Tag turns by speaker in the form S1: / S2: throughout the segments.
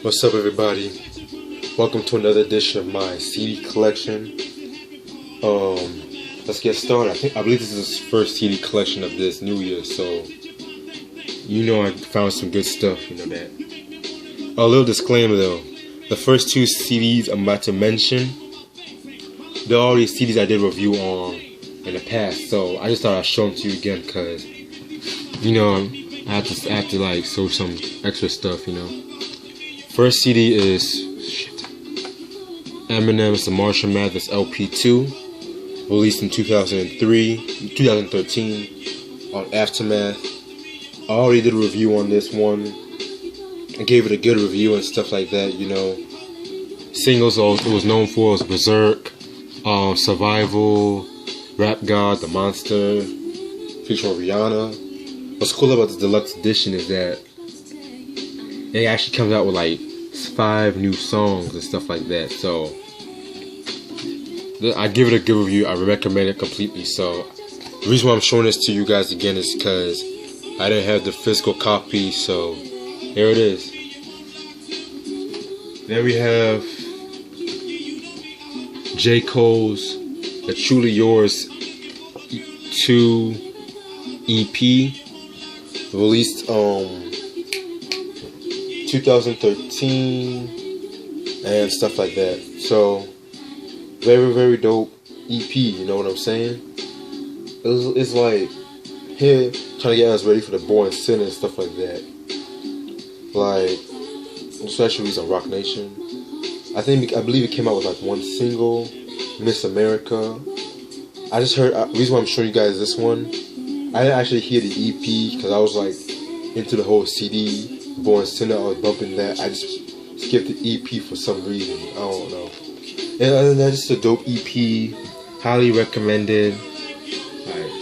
S1: What's up, everybody? Welcome to another edition of my CD collection. Let's get started. I believe this is his first CD collection of this new year, so I found some good stuff. That. A little disclaimer though: the first two CDs I'm about to mention, they're already CDs I did review on in the past, so I just thought I'd show them to you again because I have to like show some extra stuff. First CD is Eminem's The Marshall Mathers LP2, released in 2013 on Aftermath. I already did a review on this one. I gave it a good review and stuff like that. Singles it was known for was Berserk, Survival, Rap God, The Monster, featuring Rihanna. What's cool about this deluxe edition is that it actually comes out with like 5 new songs and stuff like that. So I give it a good review. I recommend it completely. So the reason why I'm showing this to you guys again is because I didn't have the physical copy. So here it is. Then we have J. Cole's The Truly Yours II EP, released 2013 and stuff like that. So very, very dope EP, you know what I'm saying? It's like here trying to get us ready for the Born Sinner and stuff like that. Like, especially on Rock Nation. I believe it came out with like one single, Miss America. I just heard, the reason why I'm showing you guys this one, I didn't actually hear the EP because I was like into the whole CD, Born Sinner. I was bumping that. I just skipped the EP for some reason. I don't know. And other than that, just a dope EP. Highly recommended. Like,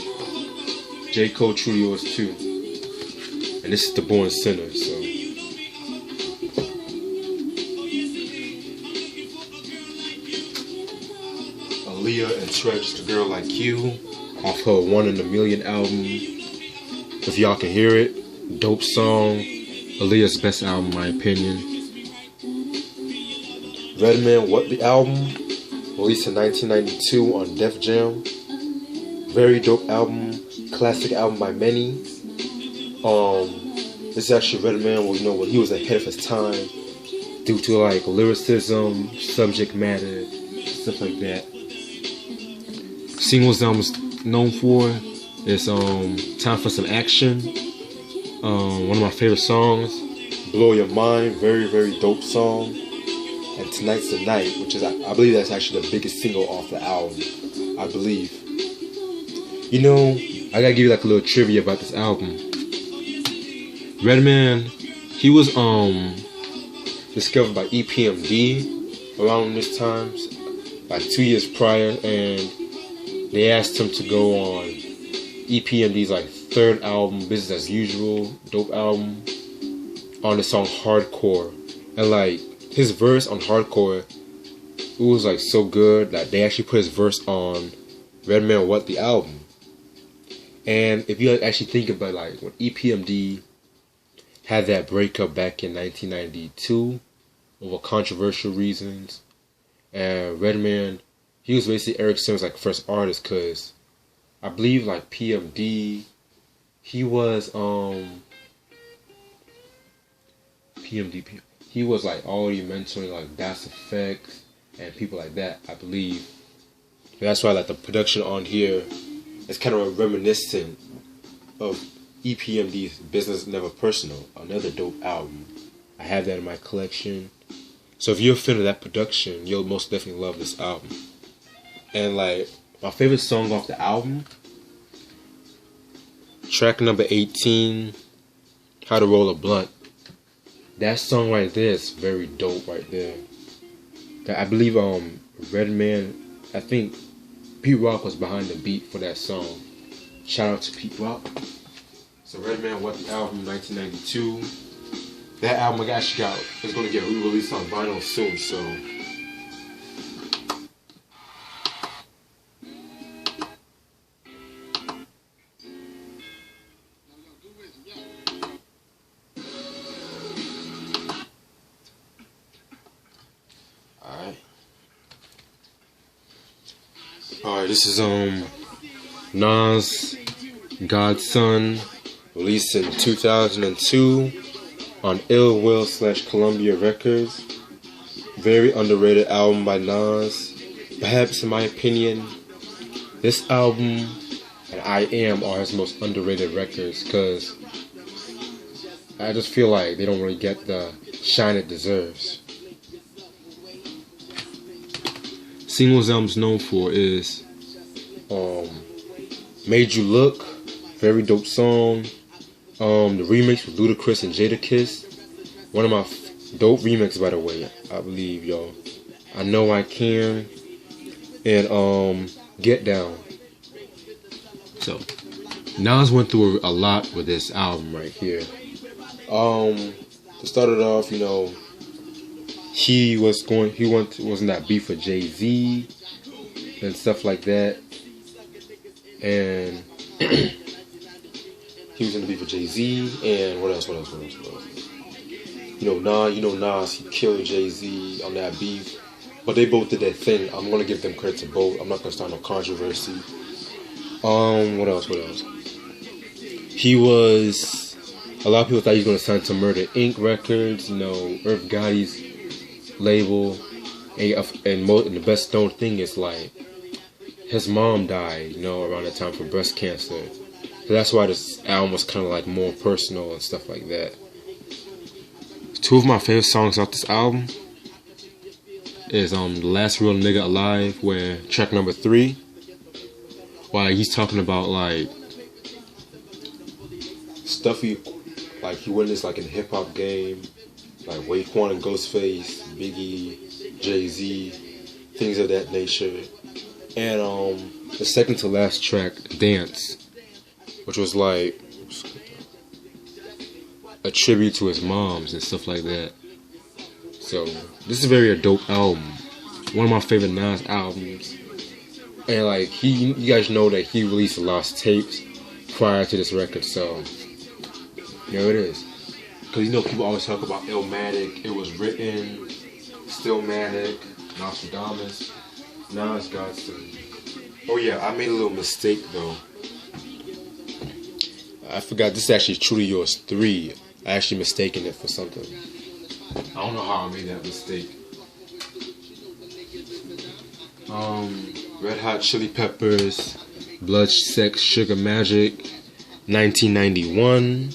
S1: J.Cole Truly Yours II. And this is the Born Sinner, so. Aaliyah and Tretch, The Girl Like You, off her One in a Million album. If y'all can hear it, dope song. Aaliyah's best album, in my opinion. Redman, Whut the album, released in 1992 on Def Jam. Very dope album, classic album by many. This is actually Redman, when he was ahead of his time due to like lyricism, subject matter, stuff like that. Singles that I'm known for is Time for Some Action. One of my favorite songs, Blow Your Mind, very, very dope song. And Tonight's the Night, which is, I believe that's actually the biggest single off the album, I believe. I gotta give you like a little trivia about this album. Redman, he was discovered by EPMD around this time, like 2 years prior, and they asked him to go on EPMD's like 3rd album, Business as Usual, dope album, on the song Hardcore. And like his verse on Hardcore, it was like so good that they actually put his verse on Redman Whut the album. And if you actually think about like when EPMD had that breakup back in 1992 over controversial reasons, and Redman, he was basically Eric Sims' like first artist, because I believe like PMD, he was he was like already mentoring like Das Effects and people like that, I believe. And that's why like the production on here is kind of reminiscent of EPMD's Business Never Personal, another dope album. I have that in my collection. So if you're a fan of that production, you'll most definitely love this album. And like my favorite song off the album, track number 18, How to Roll a Blunt. That song right there is very dope right there. I believe Redman, I think Pete Rock was behind the beat for that song. Shout out to Pete Rock. So Redman Whut the album, 1992. That album is going to get re-released on vinyl soon, so Alright, this is Nas Gods Son, released in 2002 on Ill Will / Columbia Records. Very underrated album by Nas. Perhaps, in my opinion, this album and I Am are his most underrated records, because I just feel like they don't really get the shine it deserves. Singles album's known for is Made You Look, very dope song. The remix with Ludacris and Jadakiss, one of my dope remixes, by the way, I believe, y'all. I Know I Can, and Get Down. So Nas went through a lot with this album right here. To start it off, you know, he was in that beef with Jay-Z and stuff like that, and he was in the beef with Jay-Z, and what else? You know Nas, he killed Jay-Z on that beef, but they both did their thing. I'm gonna give them credit to both. I'm not gonna start no controversy. What else? He was, a lot of people thought he was gonna sign to Murder Inc. Records, you know, Irv Gotti's label, and the best known thing is, like, his mom died, you know, around that time from breast cancer. So that's why this album was kind of like more personal and stuff like that. Two of my favorite songs off this album is The Last Real Nigga Alive, where track number 3, while he's talking about like stuff he witnessed like in the hip hop game, like Raekwon and Ghostface, Biggie, Jay-Z, things of that nature. And the second to last track, Dance, which was like a tribute to his moms and stuff like that. So this is very a dope album, one of my favorite Nas albums. And like you guys know that he released a lot of tapes prior to this record, so there it is. Because you know people always talk about Illmatic, It Was Written, Stillmatic, Nostradamus, Nas Gods Son. Oh yeah, I made a little mistake though. I forgot this is actually Truly Yours 3. I actually mistaken it for something. I don't know how I made that mistake. Red Hot Chili Peppers, Blood, Sex, Sugar Magic, 1991.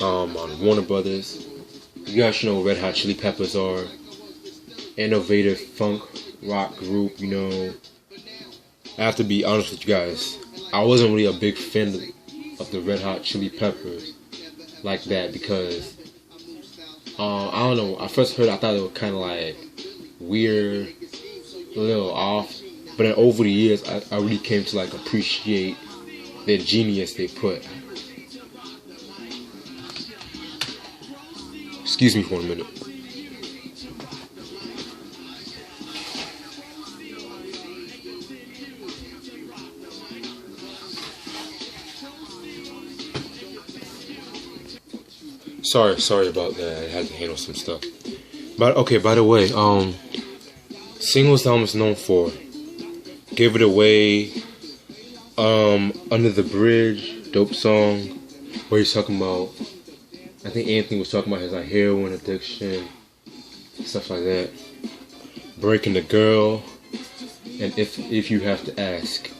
S1: On Warner Brothers. You guys should know what Red Hot Chili Peppers are. Innovative funk rock group, you know. I have to be honest with you guys. I wasn't really a big fan of the Red Hot Chili Peppers like that, because I don't know. I first heard it, I thought it was kind of like weird, a little off. But then over the years, I really came to like appreciate the genius they put. Excuse me for a minute. Sorry about that. I had to handle some stuff. But okay, by the way, singles album is known for Give It Away, Under the Bridge, dope song, where he's talking about, I think Anthony was talking about his like heroin addiction, stuff like that. Breaking the Girl, and if you have to ask.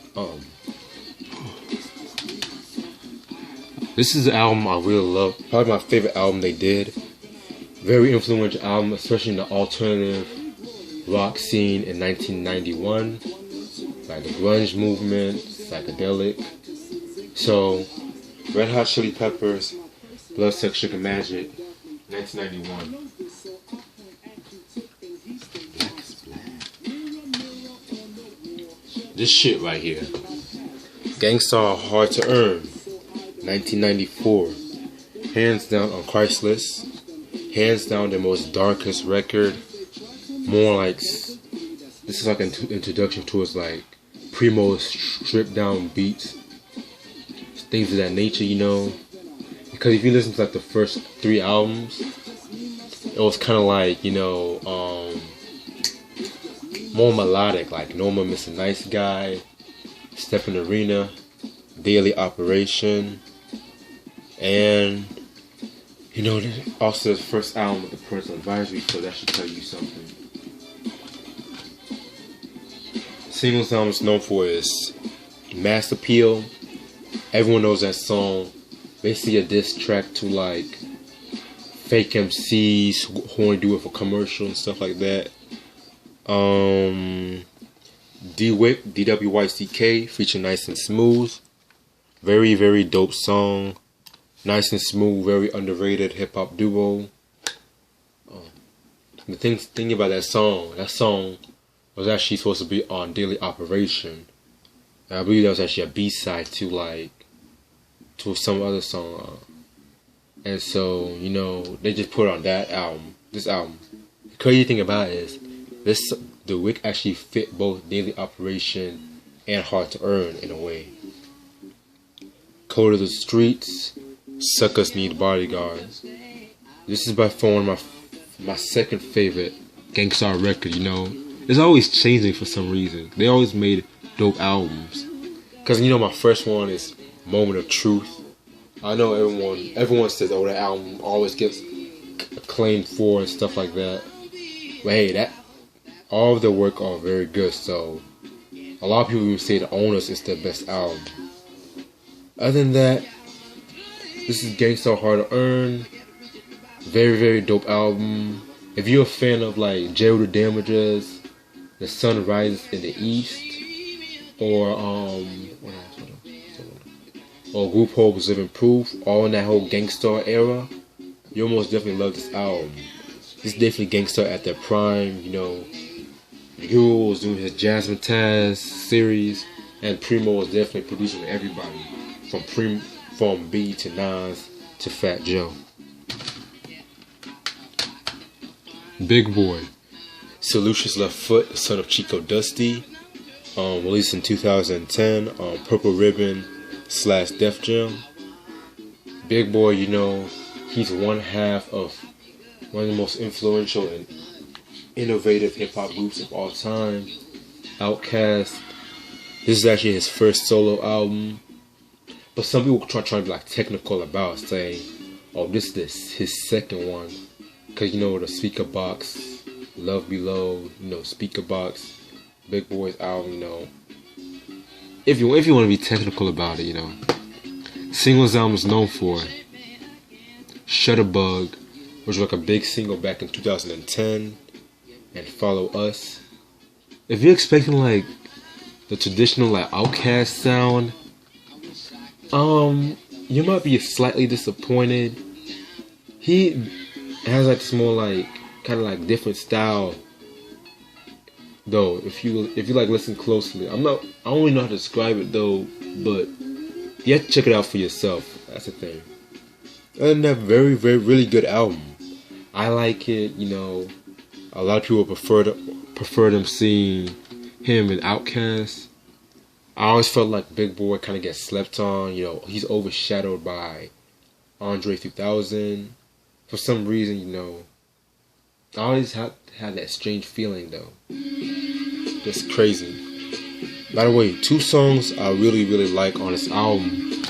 S1: This is an album I really love. Probably my favorite album they did. Very influential album, especially in the alternative rock scene in 1991. Like the grunge movement, psychedelic. So, Red Hot Chili Peppers, Blood, Sex, Sugar Magic, 1991. Black is black. This shit right here. Gangstarr Hard To Earn, 1994. Hands down unpriceless. Hands down the most darkest record. More like, this is like an introduction towards like Primo's stripped down beats, things of that nature, you know. Because if you listen to like the first 3 albums, it was kind of like, you know, more melodic, like Norma Mr. Nice Guy, Step in the Arena, Daily Operation, and you know, also the first album with the Parental Advisory, so that should tell you something. Singles album is known for is Mass Appeal. Everyone knows that song. Basically a diss track to like fake MCs who only do it for commercial and stuff like that. D-Wick, DWYCK, featuring Nice and Smooth. Very, very dope song. Nice and Smooth, very underrated hip hop duo. The thing about that song was actually supposed to be on Daily Operation. And I believe that was actually a B-side to some other song. And so, you know, they just put it on that album. This album. The crazy thing about it is the Wick actually fit both Daily Operation and Hard to Earn in a way. Code of the Streets, Suckers Need Bodyguards. This is by far one of my second favorite Gangstarr record, you know. It's always changing for some reason. They always made dope albums. Cause you know my first one is Moment of Truth. I know everyone says, oh, that album always gets acclaimed for and stuff like that. But hey, all of their work are very good, so a lot of people even say The Owners is their best album. Other than that, this is Gangstarr Hard To Earn. Very, very dope album. If you're a fan of like Jail the Damages, The Sun Rises in the East, or or Group Hope was Living Proof, all in that whole Gangstarr era, you'll most definitely love this album. This is definitely Gangstarr at their prime, you know. Guru was doing his Jasmine Taz series, and Primo was definitely producing everybody, from B to Nas to Fat Joe. Big Boy. So Lucious left Foot, son of Chico Dusty, released in 2010 on Purple Ribbon / Def Jam. Big Boy, you know, he's one half of one of the most influential and innovative hip-hop groups of all time. Outkast. This is actually his first solo album. But some people try to be like technical about it, saying, oh, this is his second one. Because, you know, the Speaker Box, Love Below, you know, Speaker Box, Big Boy's album, you know. If you want to be technical about it, you know. Singles album is known for Shutterbug, which was like a big single back in 2010, and Follow Us. If you're expecting like the traditional like Outkast sound, you might be slightly disappointed. He has like this more like kind of like different style, though. If you like listen closely, I don't really know how to describe it though, but you have to check it out for yourself. That's the thing. And that very, very, really good album. I like it. You know, a lot of people prefer them seeing him in Outkast. I always felt like Big Boy kind of gets slept on. You know, he's overshadowed by Andre 3000. For some reason, you know, I always had that strange feeling though. Just crazy. By the way, 2 songs I really, really like on this album.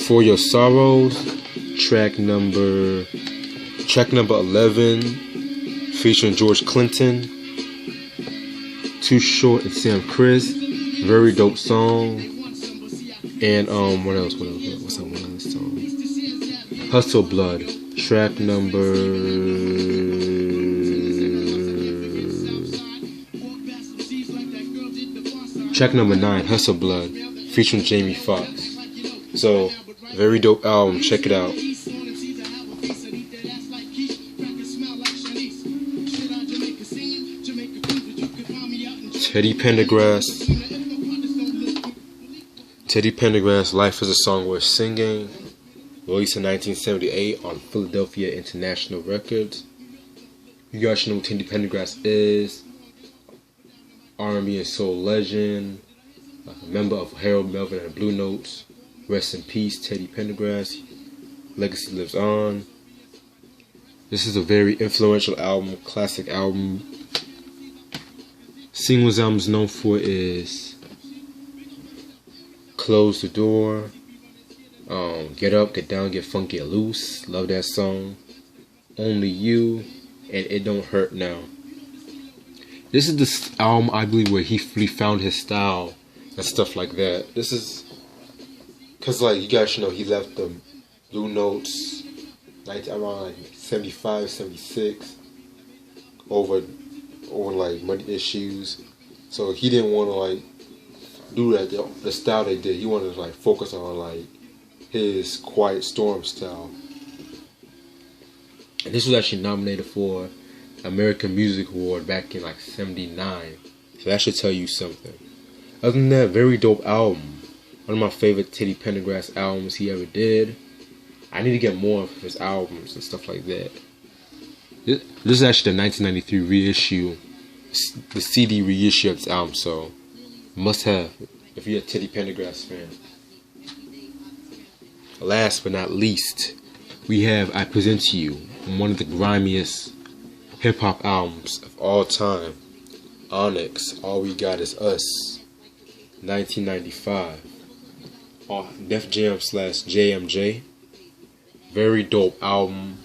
S1: For Your Sorrows, track number 11, featuring George Clinton. Too Short and Sam Chris, very dope song. And what else? What's that one other song? Hustle Blood, track number 9, Hustle Blood, featuring Jamie Foxx. So, very dope album, check it out. Teddy Pendergrass, Life is a Song Worth Singing, released in 1978 on Philadelphia International Records. You guys should know who Teddy Pendergrass is. R&B and soul legend, a member of Harold Melvin and Blue Notes. Rest in peace, Teddy Pendergrass. Legacy lives on. This is a very influential album, classic album. Singles album's known for is Close the Door, Get Up, Get Down, Get Funky, Get Loose. Love that song. Only You, and It Don't Hurt Now. This is the album, I believe, where he found his style and stuff like that. This is because, like, you guys should know, he left the Blue Notes around like 75, 76 over like money issues. So he didn't want to like do that the style they did. He wanted to like focus on like his Quiet Storm style. And this was actually nominated for American Music Award back in like 79. So that should tell you something. Other than that, very dope album. One of my favorite Teddy Pendergrass albums he ever did. I need to get more of his albums and stuff like that. This is actually the 1993 reissue, the CD reissue of this album, so must have if you're a Teddy Pendergrass fan. Last but not least, we have I Present to You, one of the grimiest hip-hop albums of all time. Onyx, All We Got Is Us, 1995. Def Jam / JMJ. Very dope album.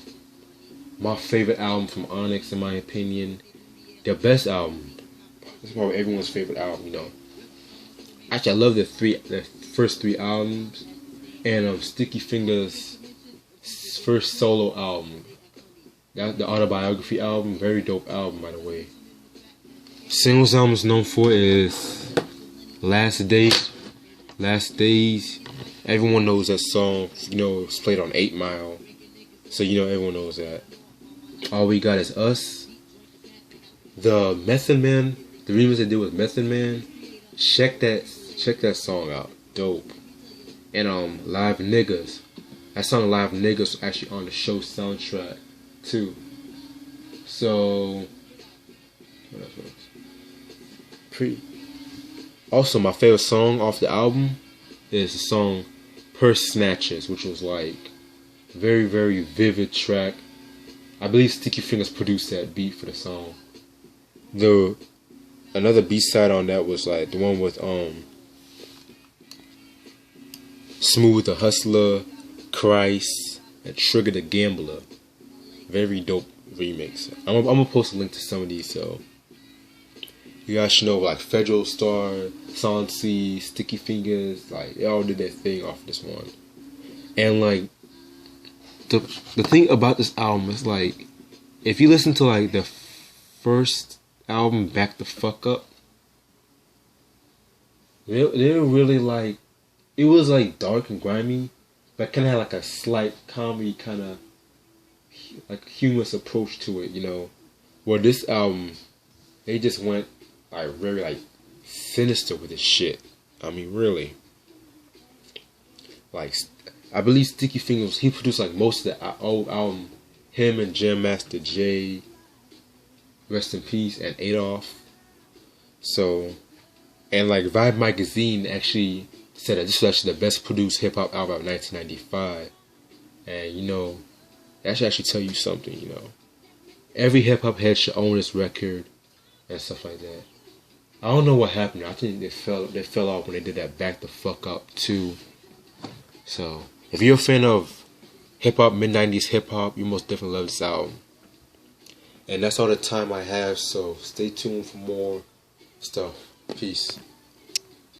S1: My favorite album from Onyx, in my opinion. Their best album. It's probably everyone's favorite album, you know. Actually, I love the first three albums. And Sticky Fingers' first solo album. The autobiography album. Very dope album, by the way. Singles album is known for is Last Days. Everyone knows that song. You know, it's played on 8 Mile. So you know everyone knows that. All We Got Is Us. The Method Man, the remix they did with Method Man. Check that song out. Dope. And Live Niggas. That song Live Niggas was actually on the show soundtrack too. So what else? Also, my favorite song off the album is the song Purse Snatchers, which was like very, very vivid track. I believe Sticky Fingers produced that beat for the song. Another B-side on that was like the one with Smooth the Hustler, Christ, and Trigger the Gambler. Very dope remix. I'm gonna post a link to some of these, so you guys should know, like Federal Star, Sansi, Sticky Fingers, like they all did their thing off this one. And like the thing about this album is like, if you listen to like the first album, Back the Fuck Up, they're really like, it was like dark and grimy, but kind of had like a slight comedy kind of like humorous approach to it, you know. Where this album, they just went like very like sinister with this shit. I mean, really. Like, I believe Sticky Fingers, he produced like most of the old album. Him and Jam Master Jay, rest in peace, and Adolf. So, and like Vibe Magazine actually said that this was actually the best produced hip hop album of 1995. And you know, that should actually tell you something, you know. Every hip hop head should own this record and stuff like that. I don't know what happened. I think they fell off when they did that Back the Fuck Up too. So, if you're a fan of hip hop, mid-90s hip hop, you most definitely love this album. And that's all the time I have, so stay tuned for more stuff. Peace.